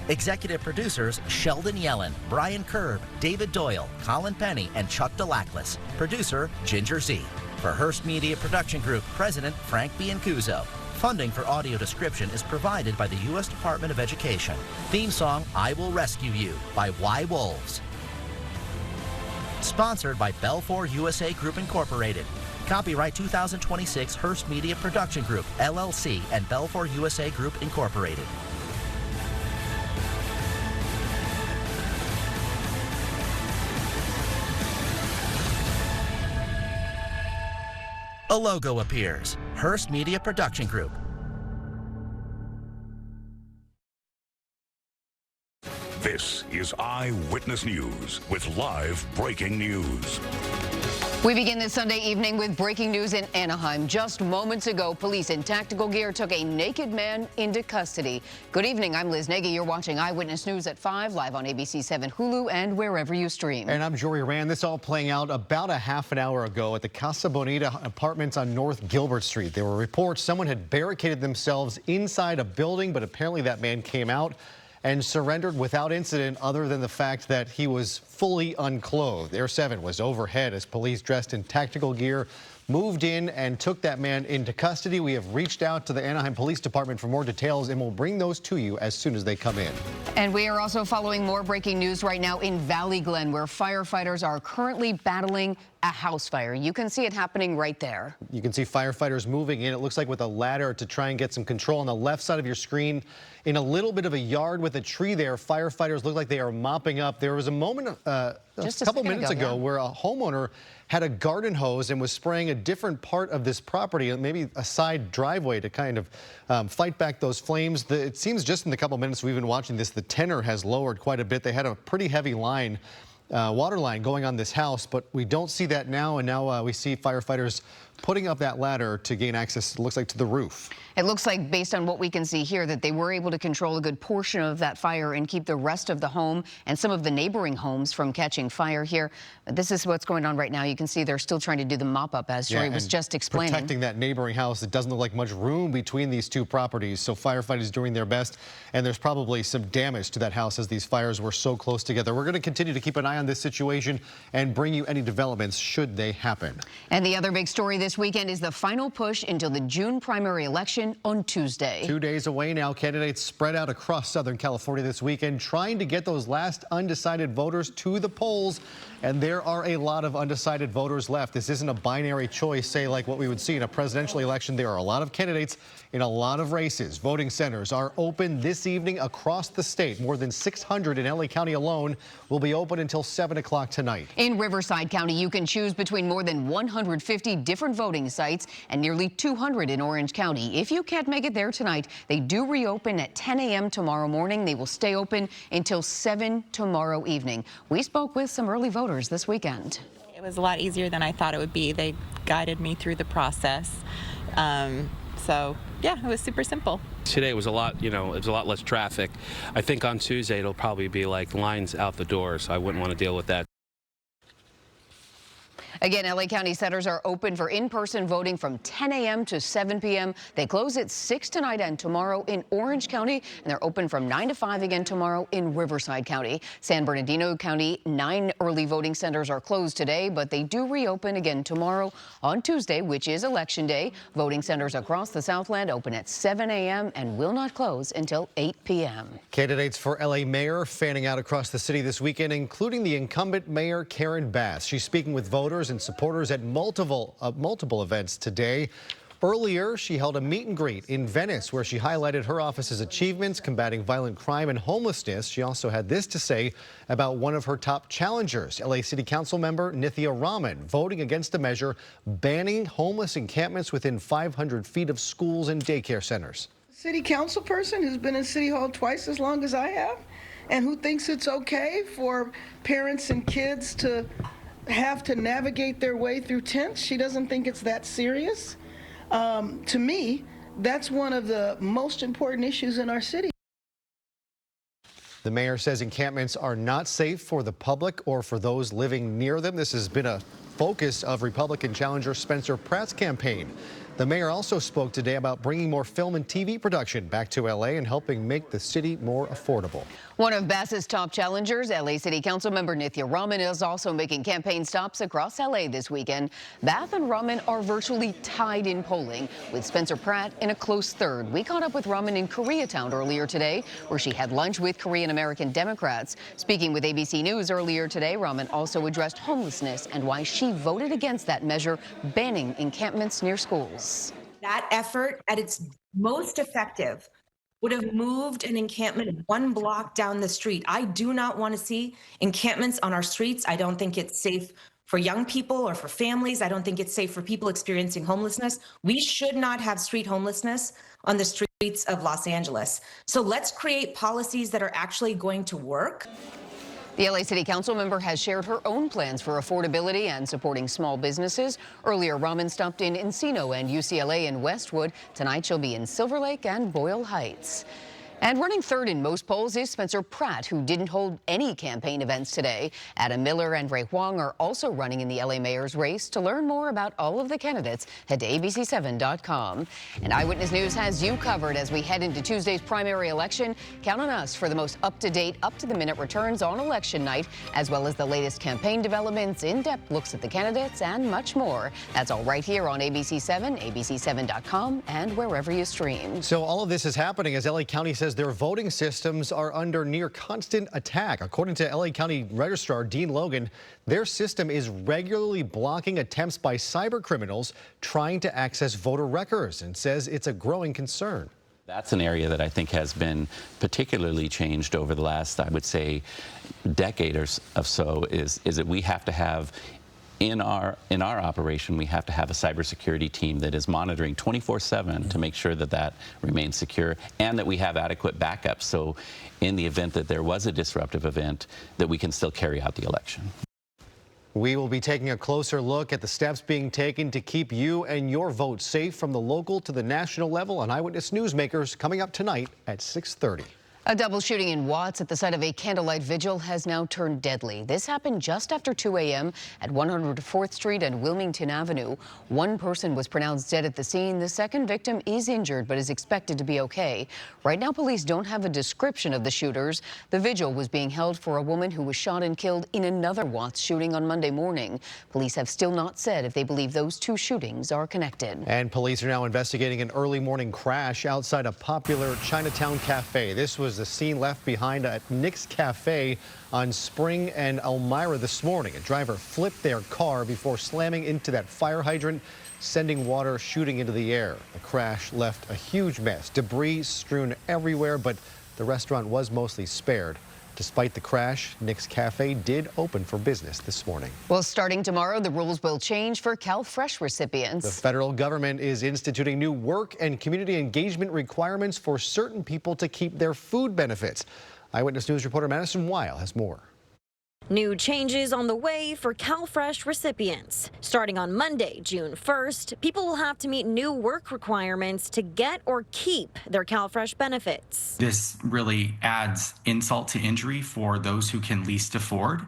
Executive producers Sheldon Yellen, Brian Kerb, David Doyle, Colin Penny, and Chuck DeLachlis. Producer Ginger Z. For Hearst Media Production Group, President Frank Biancuso. Funding for audio description is provided by the U.S. Department of Education. Theme song I Will Rescue You by Y Wolves. Sponsored by Belfour USA Group Incorporated. Copyright 2026 Hearst Media Production Group, LLC, and Belfour USA Group Incorporated. A logo appears. Hearst Media Production Group. This is Eyewitness News with live breaking news. We begin this Sunday evening with breaking news in Anaheim. Just moments ago, police in tactical gear took a naked man into custody. Good evening, I'm Liz Nagy. You're watching Eyewitness News at 5, live on ABC 7 Hulu and wherever you stream. And I'm Jory Rand. This all playing out about a half an hour ago at the Casa Bonita apartments on North Gilbert Street. There were reports someone had barricaded themselves inside a building, but apparently that man came out and surrendered without incident, other than the fact that he was fully unclothed. Air 7 was overhead as police dressed in tactical gear moved in and took that man into custody. We have reached out to the Anaheim Police Department for more details, and we'll bring those to you as soon as they come in. And we are also following more breaking news right now in Valley Glen, where firefighters are currently battling a house fire. You can see it happening right there. You can see firefighters moving in, it looks like with a ladder to try and get some control. On the left side of your screen, in a little bit of a yard with a tree there, firefighters look like they are mopping up. There was a moment just a couple minutes ago where a homeowner had a garden hose and was spraying a different part of this property, maybe a side driveway, to kind of fight back those flames. It seems just in the couple minutes we've been watching this, the tenor has lowered quite a bit. They had a pretty heavy line, water line going on this house, but we don't see that now. And now we see firefighters putting up that ladder to gain access, it looks like, to the roof. It looks like, based on what we can see here, that they were able to control a good portion of that fire and keep the rest of the home and some of the neighboring homes from catching fire here. This is what's going on right now. You can see they're still trying to do the mop-up, as Jory was just explaining. Protecting that neighboring house. It doesn't look like much room between these two properties, so firefighters doing their best, and there's probably some damage to that house as these fires were so close together. We're going to continue to keep an eye on this situation and bring you any developments should they happen. And the other big story this weekend is the final push until the June primary election on Tuesday. 2 days away now, candidates spread out across Southern California this weekend trying to get those last undecided voters to the polls. And there are a lot of undecided voters left. This isn't a binary choice, say, like what we would see in a presidential election. There are a lot of candidates in a lot of races. Voting centers are open this evening across the state. More than 600 in LA County alone will be open until 7 o'clock tonight. In Riverside County, you can choose between more than 150 different voting sites and nearly 200 in Orange County. If you can't make it there tonight, they do reopen at 10 a.m. tomorrow morning. They will stay open until 7 tomorrow evening. We spoke with some early voters this weekend. It was a lot easier than I thought it would be. They guided me through the process. So yeah, it was super simple. Today was a lot, it was a lot less traffic. I think on Tuesday it'll probably be like lines out the door, so I wouldn't want to deal with that. Again, LA County centers are open for in-person voting from 10 a.m. to 7 p.m. They close at 6 tonight and tomorrow in Orange County, and they're open from 9 to 5 again tomorrow in Riverside County. San Bernardino County, 9 early voting centers are closed today, but they do reopen again tomorrow on Tuesday, which is Election Day. Voting centers across the Southland open at 7 a.m. and will not close until 8 p.m. Candidates for LA mayor fanning out across the city this weekend, including the incumbent mayor Karen Bass. She's speaking with voters and supporters at multiple events today. Earlier, she held a meet and greet in Venice where she highlighted her office's achievements combating violent crime and homelessness. She also had this to say about one of her top challengers, LA City Council member Nithya Raman, voting against a measure banning homeless encampments within 500 feet of schools and daycare centers. City council person who's been in City Hall twice as long as I have, and who thinks it's okay for parents and kids to have to navigate their way through tents. She doesn't think it's that serious. To me, that's one of the most important issues in our city. The mayor says encampments are not safe for the public or for those living near them. This has been a focus of Republican challenger Spencer Pratt's campaign. The mayor also spoke today about bringing more film and TV production back to LA and helping make the city more affordable. One of Bass's top challengers, LA City Council member Nithya Raman, is also making campaign stops across LA this weekend. Bass and Raman are virtually tied in polling, with Spencer Pratt in a close third. We caught up with Raman in Koreatown earlier today, where she had lunch with Korean-American Democrats. Speaking with ABC News earlier today, Raman also addressed homelessness and why she voted against that measure banning encampments near schools. That effort, at its most effective, would have moved an encampment 1 block down the street. I do not want to see encampments on our streets. I don't think it's safe for young people or for families. I don't think it's safe for people experiencing homelessness. We should not have street homelessness on the streets of Los Angeles. So let's create policies that are actually going to work. The LA City Council member has shared her own plans for affordability and supporting small businesses. Earlier, Raman stopped in Encino and UCLA in Westwood. Tonight, she'll be in Silver Lake and Boyle Heights. And running third in most polls is Spencer Pratt, who didn't hold any campaign events today. Adam Miller and Ray Huang are also running in the LA mayor's race. To learn more about all of the candidates, head to abc7.com. And Eyewitness News has you covered as we head into Tuesday's primary election. Count on us for the most up-to-date, up-to-the-minute returns on election night, as well as the latest campaign developments, in-depth looks at the candidates, and much more. That's all right here on ABC7, abc7.com, and wherever you stream. So all of this is happening as LA County says their voting systems are under near constant attack. According to LA County Registrar Dean Logan, their system is regularly blocking attempts by cyber criminals trying to access voter records, and says it's a growing concern. That's an area that I think has been particularly changed over the last, I would say, decade or so, is that we have to have in our operation, we have to have a cybersecurity team that is monitoring 24/7 to make sure that that remains secure, and that we have adequate backup. So in the event that there was a disruptive event, that we can still carry out the election. We will be taking a closer look at the steps being taken to keep you and your vote safe from the local to the national level on Eyewitness Newsmakers, coming up tonight at 6:30. A double shooting in Watts at the site of a candlelight vigil has now turned deadly. This happened just after 2 a.m. at 104th Street and Wilmington Avenue. One person was pronounced dead at the scene. The second victim is injured but is expected to be okay. Right now, police don't have a description of the shooters. The vigil was being held for a woman who was shot and killed in another Watts shooting on Monday morning. Police have still not said if they believe those two shootings are connected. And police are now investigating an early morning crash outside a popular Chinatown cafe. This was the scene left behind at Nick's Cafe on Spring and Elmira this morning. A driver flipped their car before slamming into that fire hydrant, sending water shooting into the air. The crash left a huge mess, debris strewn everywhere, but the restaurant was mostly spared. Despite the crash, Nick's Cafe did open for business this morning. Well, starting tomorrow, the rules will change for CalFresh recipients. The federal government is instituting new work and community engagement requirements for certain people to keep their food benefits. Eyewitness News reporter Madison Weil has more. New changes on the way for CalFresh recipients. Starting on Monday, June 1st, people will have to meet new work requirements to get or keep their CalFresh benefits. This really adds insult to injury for those who can least afford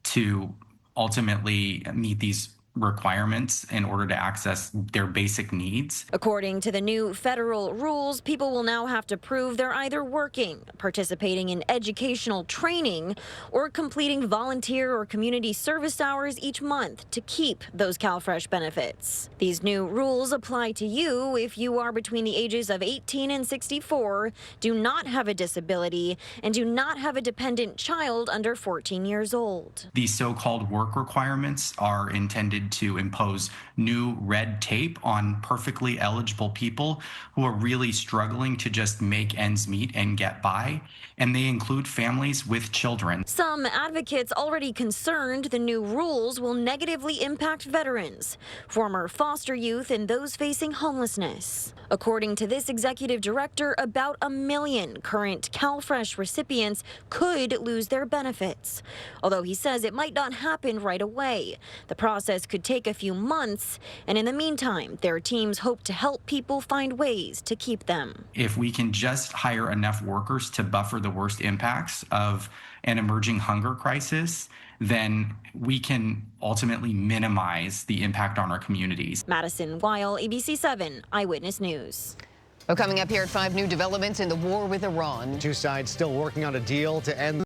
to ultimately meet these requirements in order to access their basic needs. According to the new federal rules, people will now have to prove they're either working, participating in educational training, or completing volunteer or community service hours each month to keep those CalFresh benefits. These new rules apply to you if you are between the ages of 18 and 64, do not have a disability, and do not have a dependent child under 14 years old. These so-called work requirements are intended to impose new red tape on perfectly eligible people who are really struggling to just make ends meet and get by, and they include families with children. Some advocates already concerned the new rules will negatively impact veterans, former foster youth, and those facing homelessness. According to this executive director, about 1 million current CalFresh recipients could lose their benefits. Although he says it might not happen right away. The process could could take a few months, and in the meantime, their teams hope to help people find ways to keep them. If we can just hire enough workers to buffer the worst impacts of an emerging hunger crisis, then we can ultimately minimize the impact on our communities. Madison Weil, ABC 7 Eyewitness News. Well, coming up here at 5, new developments in the war with Iran. Two sides still working on a deal to end